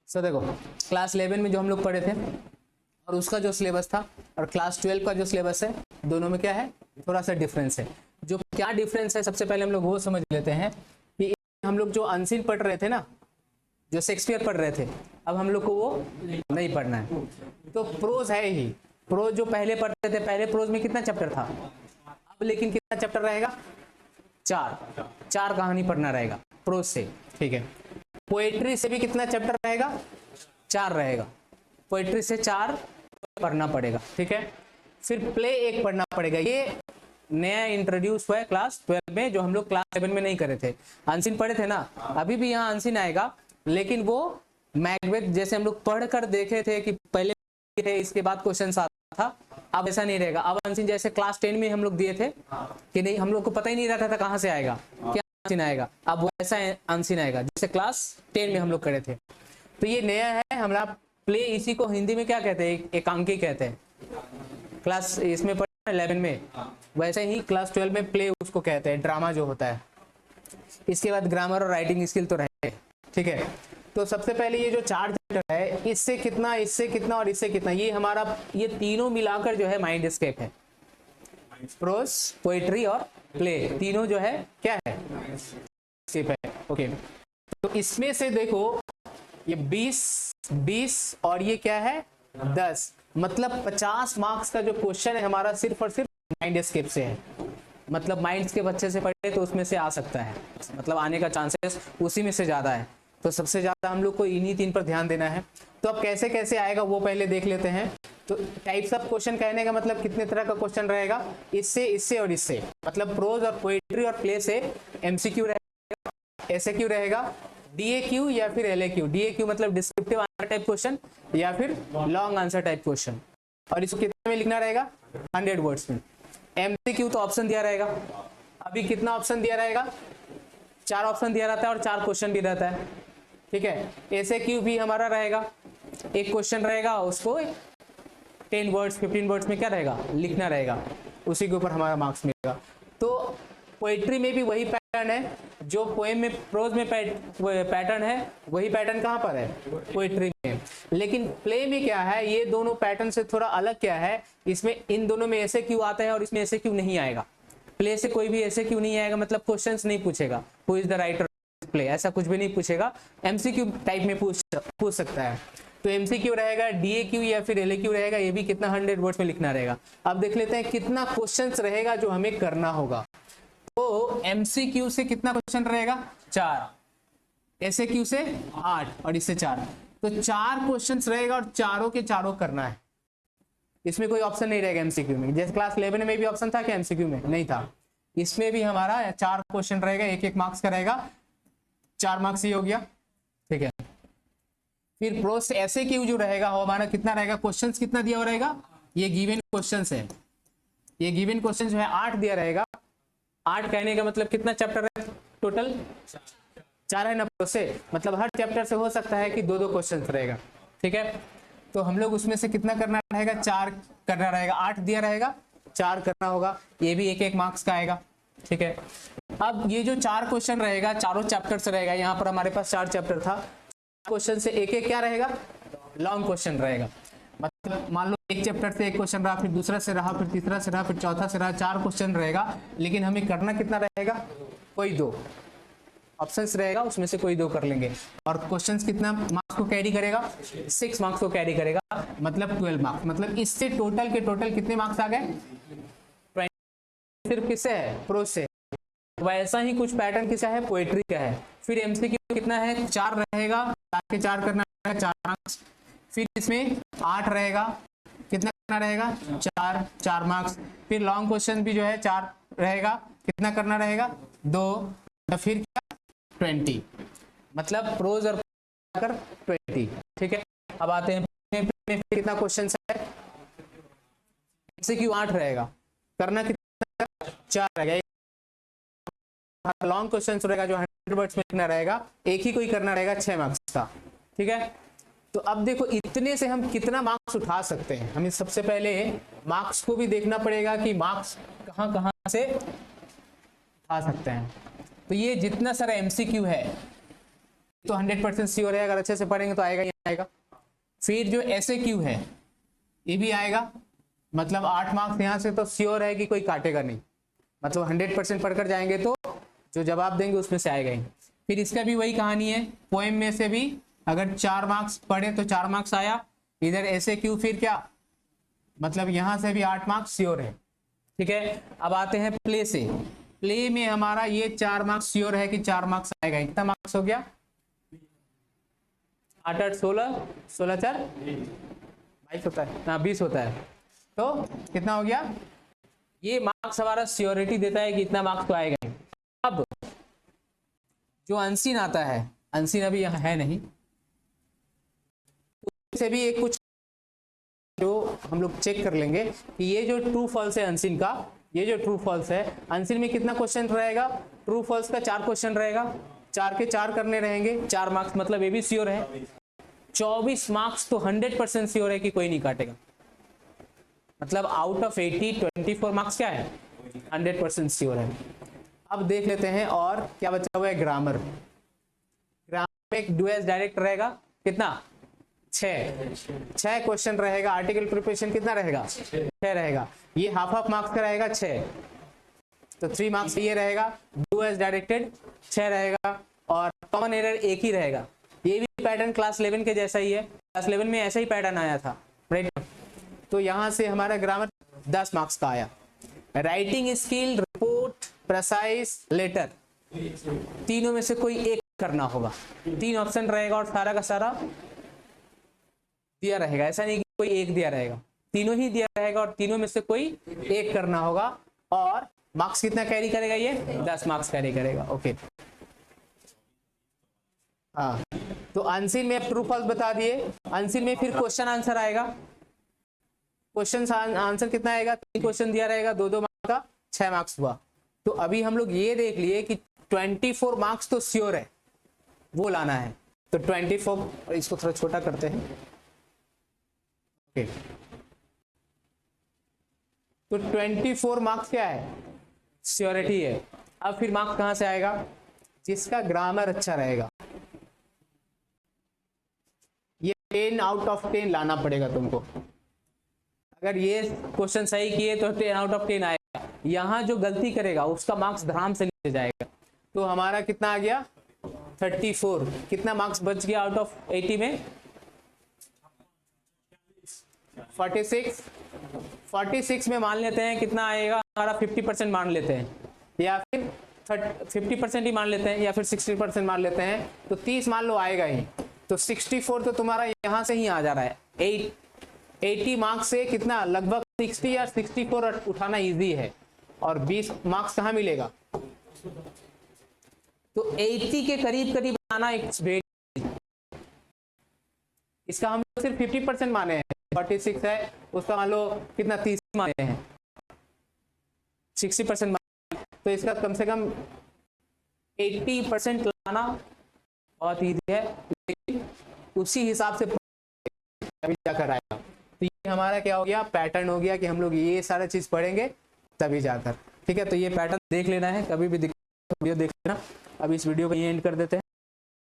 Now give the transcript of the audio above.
सो देखो क्लास 11 में जो हम लोग पढ़े थे और उसका जो सिलेबस था और क्लास 12 का जो सिलेबस है, दोनों में क्या है, थोड़ा सा डिफरेंस है। जो क्या डिफरेंस है सबसे पहले हम लोग वो समझ लेते हैं कि हम लोग जो अनसीन पढ़ रहे थे ना, जो शेक्सपियर पढ़ रहे थे, अब हम लोग को वो नहीं पढ़ना है। तो प्रोज है ही, प्रोज जो पहले पढ़ते थे, पहले प्रोज में कितना चैप्टर था, अब लेकिन कितना चैप्टर रहेगा, चार कहानी पढ़ना रहेगा प्रोज से, ठीक है। पोएट्री से भी कितना चैप्टर रहेगा, 4 रहेगा। पोएट्री से 4 पढ़ना पड़ेगा, ठीक है। फिर प्ले एक पढ़ना पड़ेगा, ये नया इंट्रोड्यूस हुआ है क्लास 12 में, जो हम लोग क्लास 7 में नहीं करे थे। अनसीन पढ़े थे ना, अभी भी यहाँ अनसीन आएगा, लेकिन वो मैकबेथ जैसे हम लोग पढ़ कर देखे थे कि पहले थे इसके बाद क्वेश्चन आता था, अब ऐसा नहीं रहेगा। अब अनसीन जैसे क्लास 10 में हम लोग दिए थे कि नहीं, हम लोग को पता ही नहीं रहता था कहाँ से आएगा, क्या अनसीन आएगा, अब वैसा अनसीन आएगा जैसे क्लास 10 में हम लोग करे थे। तो ये नया है हमारा प्ले, इसी को हिंदी में क्या कहते हैं, एकांकी कहते हैं। क्लास इसमें 11 में, वैसे ही क्लास 12 में प्ले उसको कहते हैं, ड्रामा जो होता है। इसके बाद ग्रामर और राइटिंग स्किल तो रहे, ठीक है। तो सबसे पहले ये जो 4 चैप्टर है, इससे कितना, इससे कितना और इससे कितना, ये हमारा ये तीनों मिलाकर जो है माइंड स्केप है। प्रोज, पोएट्री और प्ले तीनों जो है क्या है, स्केप है, ओके। तो इसमें से देखो ये 20 और ये क्या है 10, मतलब 50 मार्क्स का जो क्वेश्चन है हमारा सिर्फ और सिर्फ माइंड स्केप से है। मतलब माइंड स्केप अच्छे से पढ़े तो उसमें से आ सकता है, मतलब आने का चांसेस उसी में से ज्यादा है। तो सबसे ज्यादा हम लोग को इन्हीं 3 पर ध्यान देना है। तो अब कैसे कैसे आएगा वो पहले देख लेते हैं। तो टाइप्स ऑफ क्वेश्चन कहने का मतलब कितने तरह का क्वेश्चन रहेगा, इससे, इससे और इससे, मतलब प्रोज और पोएट्री और प्ले से एमसीक्यू रहेगा, एसएक्यू रहेगा, डीएक्यू या फिर एलएक्यू। डीएक्यू मतलब डिस्क्रिप्टिव आंसर टाइप क्वेश्चन या फिर लॉन्ग आंसर टाइप क्वेश्चन, और इसको कितने में लिखना रहेगा, 100 वर्ड्स में। एमसीक्यू तो ऑप्शन दिया रहेगा, अभी कितना ऑप्शन दिया रहेगा, 4 ऑप्शन दिया रहता है और 4 क्वेश्चन भी रहता है, ठीक है। एसएक्यू भी हमारा रहेगा, एक क्वेश्चन रहेगा, उसको 10 वर्ड्स 15 वर्ड्स में क्या रहेगा, लिखना रहेगा, उसी के ऊपर हमारा मार्क्स मिलेगा। तो पोएट्री में भी वही पैटर्न है, जो पोएम में प्रोज में पैटर्न है, वही पैटर्न कहाँ पर है, पोएट्री में। लेकिन प्ले में क्या है, ये दोनों पैटर्न से थोड़ा अलग क्या है, इसमें इन दोनों में ऐसे क्यों आता है और इसमें ऐसे क्यों नहीं आएगा। प्ले से कोई भी ऐसे क्यों नहीं आएगा, मतलब क्वेश्चंस नहीं पूछेगा, who is the writer play, ऐसा कुछ भी नहीं पूछेगा, एमसीक्यू टाइप में पूछ सकता है। तो एमसीक्यू रहेगा, डीएक्यू या फिर एलएक्यू रहेगा, ये भी कितना 100 वर्ड्स में लिखना रहेगा। अब देख लेते हैं कितना क्वेश्चंस रहेगा जो हमें करना होगा। तो एमसीक्यू से कितना क्वेश्चन रहेगा, 4, एसएक्यू से 8 और इससे 4, तो 4 क्वेश्चंस रहेगा और चारों के चारों करना है। इसमें कोई ऑप्शन नहीं रहेगा एमसीक्यू में, जैसे क्लास 11 में भी ऑप्शन था क्या, एमसीक्यू में नहीं था। इसमें भी हमारा 4 क्वेश्चन रहेगा, 1-1 मार्क्स का रहेगा, 4 मार्क्स ही हो गया, ठीक है। फिर प्रोज एसएक्यू जो रहेगा वो हमारा कितना रहेगा, क्वेश्चंस कितना दिया हुआ रहेगा, ये गिवन क्वेश्चंस है, ये गिवन क्वेश्चन जो है 8 दिया रहेगा। 8 कहने का मतलब कितना चैप्टर है टोटल, 4 है ना प्रोज से, मतलब हर चैप्टर से हो सकता है कि 2-2 क्वेश्चन रहेगा, ठीक है। तो हम लोग उसमें से कितना करना रहेगा, 4 करना रहेगा, 8 दिया रहेगा, 4 करना होगा, ये भी 1-1 मार्क्स का आएगा, ठीक है। अब ये जो 4 क्वेश्चन रहेगा, चारों चैप्टर से रहेगा, यहाँ पर हमारे पास 4 चैप्टर था, क्वेश्चन से 1-1 क्या रहेगा, लॉन्ग क्वेश्चन रहेगा। मतलब मान लो एक चैप्टर से 1 क्वेश्चन रहा, फिर दूसरा से रहा, फिर तीसरा से रहा, फिर चौथा से रहा, 4 क्वेश्चन रहेगा, लेकिन हमें करना कितना रहेगा, कोई 2 ऑप्शंस रहेगा, उसमें से कोई 2 कर लेंगे। और क्वेश्चंस कितना मार्क्स को कैरी करेगा, 6 मार्क्स को कैरी करेगा, मतलब 12 मार्क्स। मतलब इससे टोटल के टोटल कितने मार्क्स आ गए, 20। सिर्फ किससे है, प्रोज से। वैसा ही कुछ पैटर्न किसा है, पोएट्री का है। फिर एमसीक्यू कितना है, 4 रहेगा, 4 के 4 करना रहेगा, 4 मार्क्स। फिर इसमें 8 रहेगा, कितना करना रहेगा, 4 मार्क्स। फिर लॉन्ग क्वेश्चन भी जो है 4 रहेगा, कितना करना रहेगा, 2। तो फिर क्या, 20, मतलब प्रोज और 20, ठीक है। अब आते हैं कितना क्वेश्चन है, एमसीक्यू 8 रहेगा, करना कितना, 4 रहेगा। लॉन्ग क्वेश्चन रहेगा जो 100 वर्ड्स में लिखना रहेगा, एक ही कोई करना रहेगा 6 मार्क्स का, ठीक है। तो अब देखो इतने से हम कितना मार्क्स उठा सकते हैं, हमें सबसे पहले मार्क्स को भी देखना पड़ेगा कि मार्क्स कहां कहां से उठा सकते हैं। तो ये जितना सारा एमसीक्यू है, तो 100% श्योर है, अगर अच्छे से पढ़ेंगे तो आएगा ही आएगा। फिर जो SAQ है ये भी आएगा, मतलब 8 मार्क्स यहाँ से तो श्योर है कि कोई काटेगा नहीं, मतलब 100% पढ़कर जाएंगे तो जो जवाब देंगे उसमें से आएगा ही। फिर इसका भी वही कहानी है, पोएम में से भी अगर 4 मार्क्स पढ़े तो 4 मार्क्स आया, इधर SAQ फिर क्या, मतलब यहाँ से भी 8 मार्क्स श्योर है। ठीक है, अब आते हैं प्ले से। प्ले में हमारा ये 4 मार्क्स श्योर है कि 4 मार्क्स आएगा। कितना मार्क्स हो गया, 8 8 16, 16 4 22 होता है ना, 20 होता है, तो कितना हो गया, ये मार्क्स हमारा श्योरिटी देता है कि इतना मार्क्स तो आएगा। अब जो अनसीन आता है, अनसीन अभी यहाँ है नहीं, उससे भी एक कुछ जो हम लोग चेक कर लेंगे कि ये जो ट्रू फॉल्स है अनसीन का, ये जो ट्रू फॉल्स है अनसीन में कितना क्वेश्चन रहेगा, ट्रू फॉल्स का 4 क्वेश्चन रहेगा, 4 के 4 करने रहेंगे, 4 मार्क्स, मतलब ये भी श्योर है। 24 मार्क्स तो 100% श्योर है कि कोई नहीं काटेगा, मतलब आउट ऑफ 80 24 मार्क्स क्या है, 100% श्योर है। अब देख लेते हैं और क्या बचा हुआ है, ग्रामर। ग्रामर में एक डुएस डायरेक्ट रहेगा, कितना 6 क्वेश्चन रहेगा। आर्टिकल प्रिपरेशन कितना रहेगा, 6 रहेगा। ये हाफ मार्क्स का रहेगा 6, तो 3 मार्क्स ये रहेगा। डुएस डायरेक्टेड 6 रहेगा और कॉमन एरर एक ही रहेगा। ये भी पैटर्न क्लास 11 के जैसा ही है, क्लास 11 में ऐसा ही पैटर्न आया था, राइट। तो यहाँ से हमारा ग्रामर 10 मार्क्स का आया। Writing skill, report, precise, letter, तीनों में से कोई एक करना होगा। 3 ऑप्शन रहेगा और सारा का सारा दिया रहेगा, ऐसा नहीं कि कोई एक दिया रहेगा, तीनों ही दिया रहेगा और तीनों में से कोई एक करना होगा। और मार्क्स कितना कैरी करेगा, ये 10 मार्क्स कैरी करेगा। ओके, हाँ, तो अनसीन में ट्रू फॉल्स बता दिए। अनसीन में फिर क्वेश्चन आंसर आएगा। क्वेश्चन आंसर कितना आएगा, 3 क्वेश्चन दिया रहेगा, 2 मार्क्स का, 6 मार्क्स हुआ। तो अभी हम लोग ये देख लिए कि 24 मार्क्स तो श्योर है, वो लाना है। तो 24, इसको थोड़ा छोटा करते हैं। ओके, तो 24 मार्क्स क्या है, श्योरिटी है। अब फिर मार्क्स कहां से आएगा, जिसका ग्रामर अच्छा रहेगा। ये 10 आउट ऑफ 10 लाना पड़ेगा तुमको। अगर ये क्वेश्चन सही किए तो 10 आउट ऑफ 10 आएगा। यहाँ जो गलती करेगा उसका मार्क्स धड़ाम से नीचे जाएगा। तो हमारा कितना आ गया, 34। कितना मार्क्स बच गया आउट ऑफ 80 में, 46। 46 में मान लेते हैं कितना आएगा हमारा, 50% मान लेते हैं, या फिर 50% ही मान लेते हैं, या फिर 60% मान लेते हैं। तो 30 मान लो आएगा ही। तो 64 तो तुम्हारा यहाँ से ही आ जा रहा है। 80 मार्क्स से कितना, लगभग 60 या 64 उठाना इजी है। और 20 मार्क्स कहाँ मिलेगा, तो 80 के करीब करीब आना एक, इसका हम सिर्फ 50% माने हैं। 46 है, उसका मान लो कितना, 30 माने हैं, 60% माने, तो इसका कम से कम 80% लाना बहुत ईजी है। लेकिन उसी हिसाब से अभी जाकर आएगा। तो ये हमारा क्या हो गया, पैटर्न हो गया कि हम लोग ये सारा चीज पढ़ेंगे तभी जाकर। ठीक है, तो ये पैटर्न देख लेना है, कभी भी वीडियो देख लेना। अब इस वीडियो को ये एंड कर देते हैं।